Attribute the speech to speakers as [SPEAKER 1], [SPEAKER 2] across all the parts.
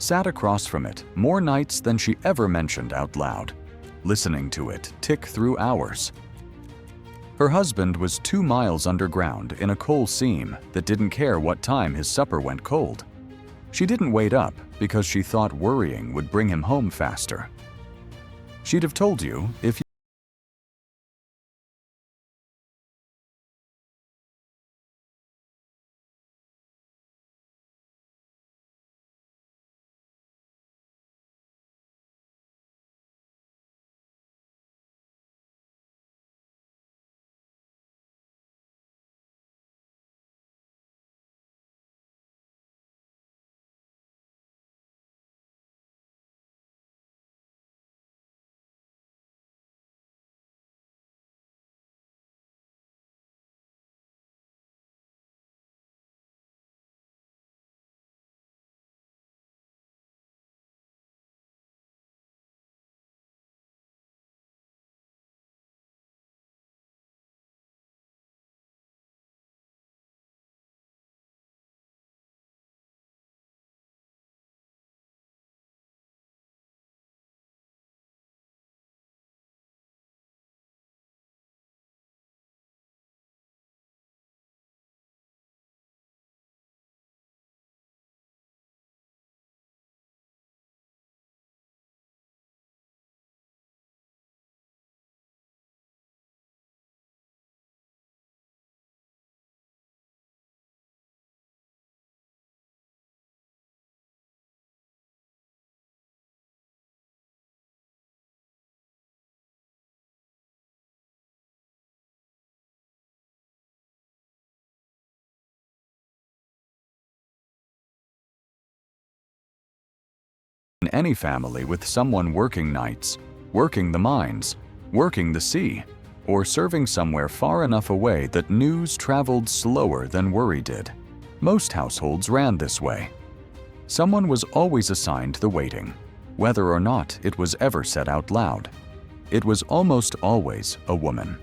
[SPEAKER 1] sat across from it more nights than she ever mentioned out loud, listening to it tick through hours. Her husband was 2 miles underground in a coal seam that didn't care what time his supper went cold. She didn't wait up because she thought worrying would bring him home faster. She'd have told you if in any family with someone working nights, working the mines, working the sea, or serving somewhere far enough away that news traveled slower than worry did. Most households ran this way. Someone was always assigned the waiting, whether or not it was ever said out loud. It was almost always a woman.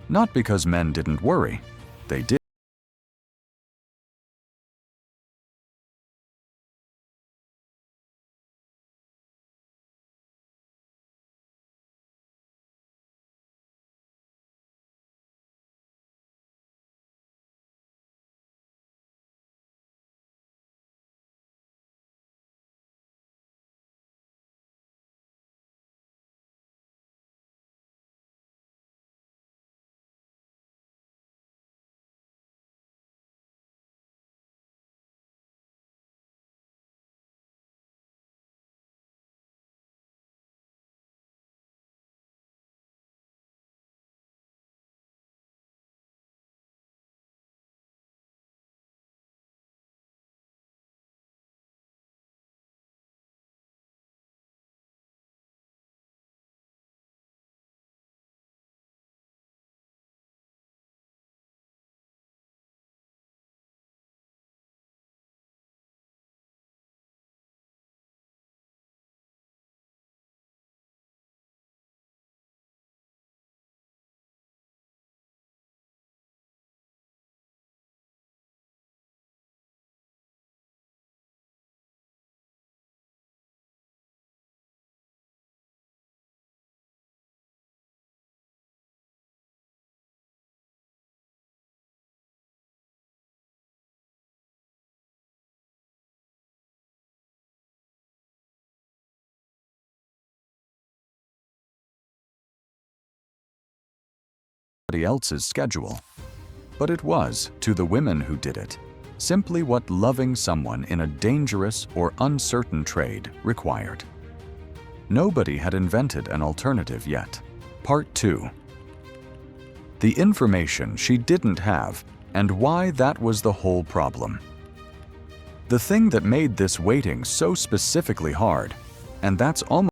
[SPEAKER 1] Not because men didn't worry, they did. Somebody else's schedule. But it was, to the women who did it, simply what loving someone in a dangerous or uncertain trade required. Nobody had invented an alternative yet. Part 2. The information she didn't have and why that was the whole problem. The thing that made this waiting so specifically hard, and that's almost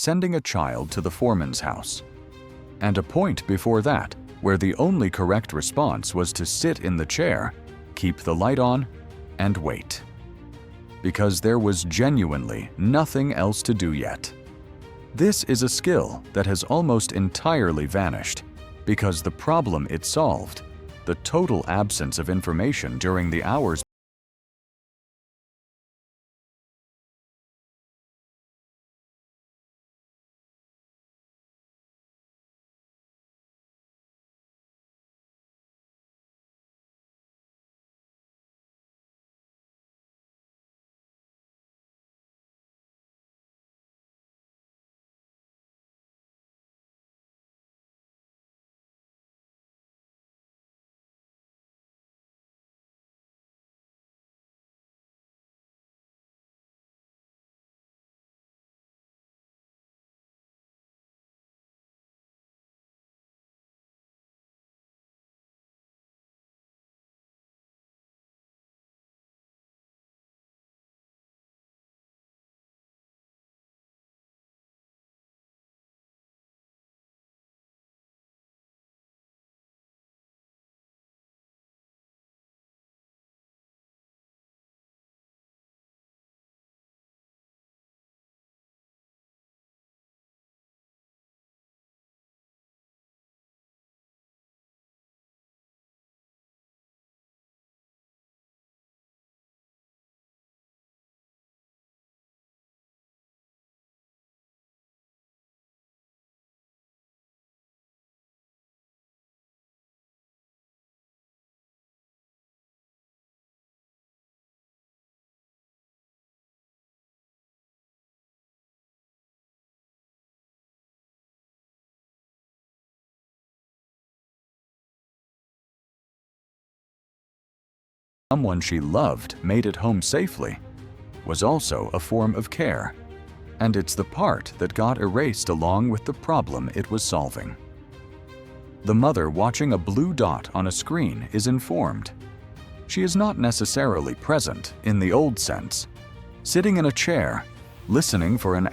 [SPEAKER 1] sending a child to the foreman's house. And a point before that, where the only correct response was to sit in the chair, keep the light on, and wait. Because there was genuinely nothing else to do yet. This is a skill that has almost entirely vanished because the problem it solved, the total absence of information during the hours someone she loved made it home safely was also a form of care, and it's the part that got erased along with the problem it was solving. The mother watching a blue dot on a screen is informed. She is not necessarily present in the old sense, sitting in a chair, listening for an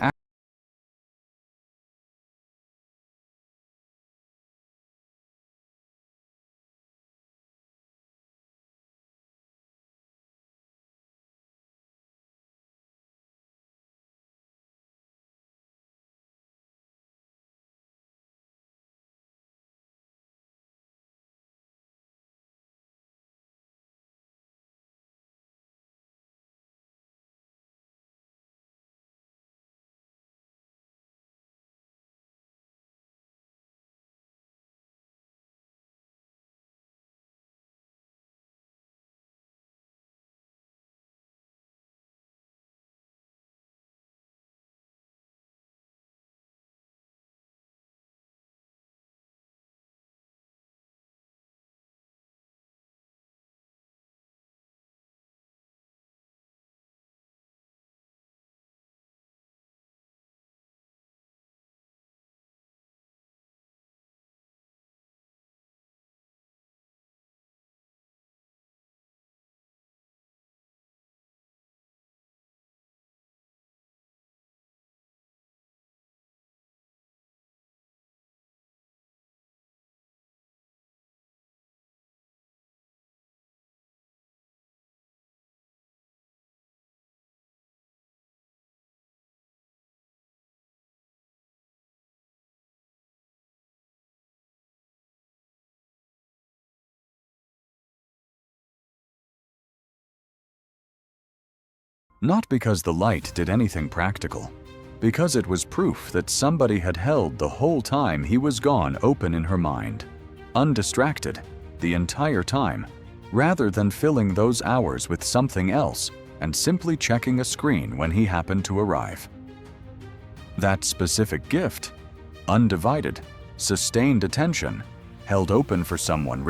[SPEAKER 1] not because the light did anything practical, because it was proof that somebody had held the whole time he was gone open in her mind, undistracted, the entire time, rather than filling those hours with something else and simply checking a screen when he happened to arrive. That specific gift, undivided, sustained attention, held open for someone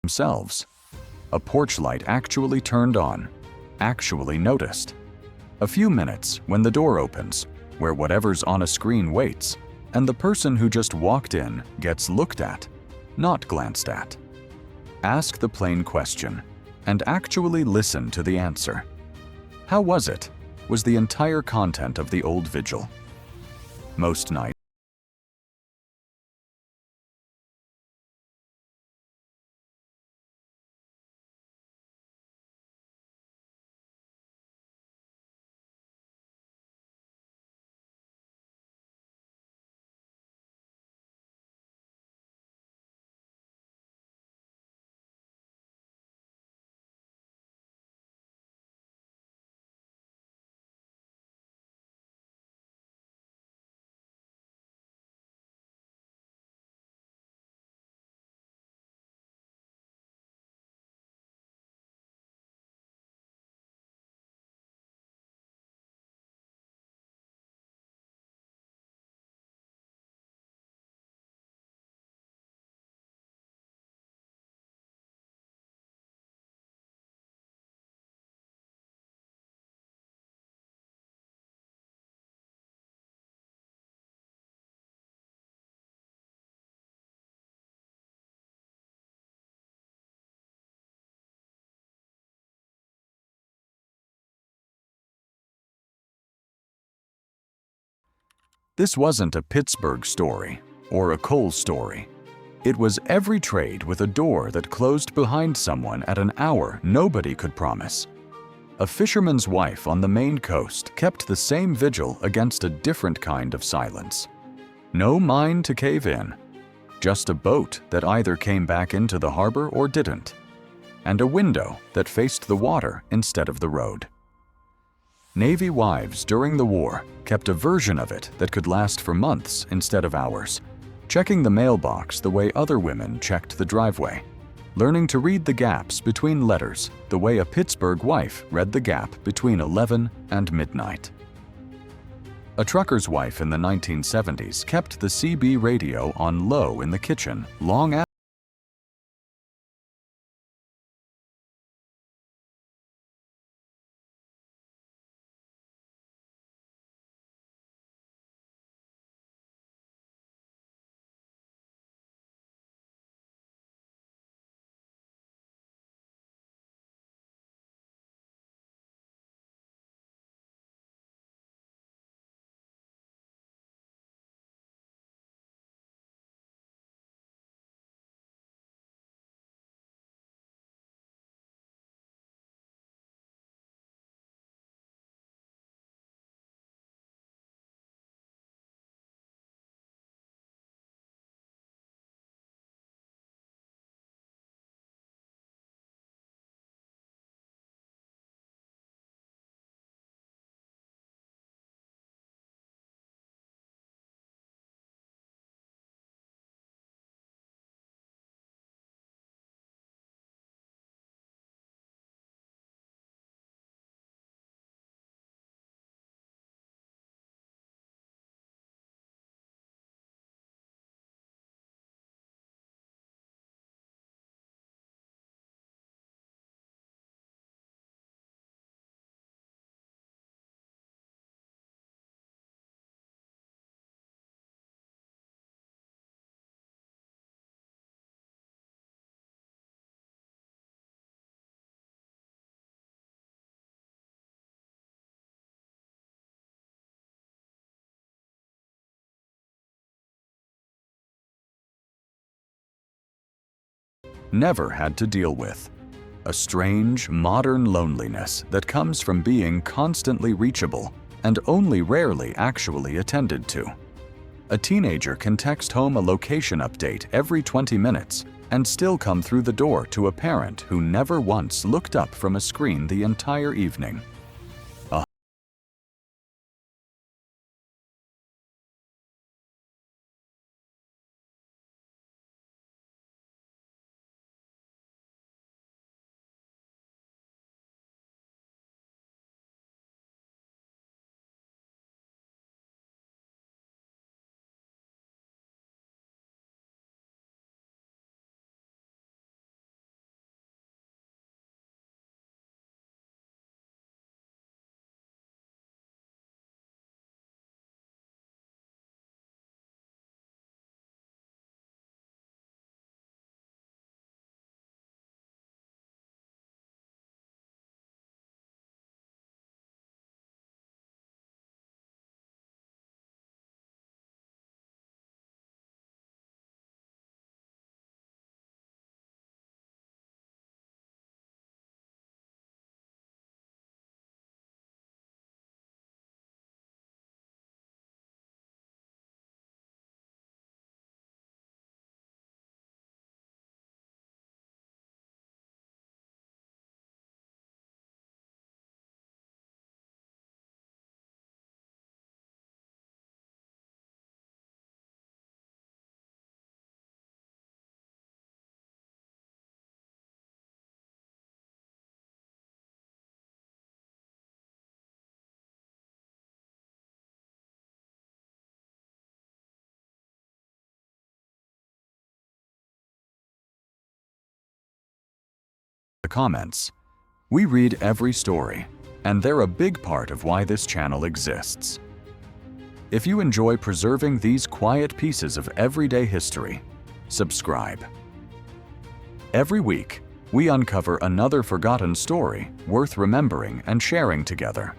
[SPEAKER 1] themselves. A porch light actually turned on, actually noticed. A few minutes when the door opens, where whatever's on a screen waits, and the person who just walked in gets looked at, not glanced at. Ask the plain question, and actually listen to the answer. How was it? Was the entire content of the old Vigil. Most nights, this wasn't a Pittsburgh story or a coal story. It was every trade with a door that closed behind someone at an hour nobody could promise. A fisherman's wife on the Maine coast kept the same vigil against a different kind of silence. No mine to cave in, just a boat that either came back into the harbor or didn't, and a window that faced the water instead of the road. Navy wives during the war kept a version of it that could last for months instead of hours, checking the mailbox the way other women checked the driveway, learning to read the gaps between letters the way a Pittsburgh wife read the gap between 11 and midnight. A trucker's wife in the 1970s kept the CB radio on low in the kitchen long after never had to deal with. A strange, modern loneliness that comes from being constantly reachable and only rarely actually attended to. A teenager can text home a location update every 20 minutes and still come through the door to a parent who never once looked up from a screen the entire evening. the comments. We read every story, and they're a big part of why this channel exists. If you enjoy preserving these quiet pieces of everyday history, subscribe. Every week, we uncover another forgotten story worth remembering and sharing together.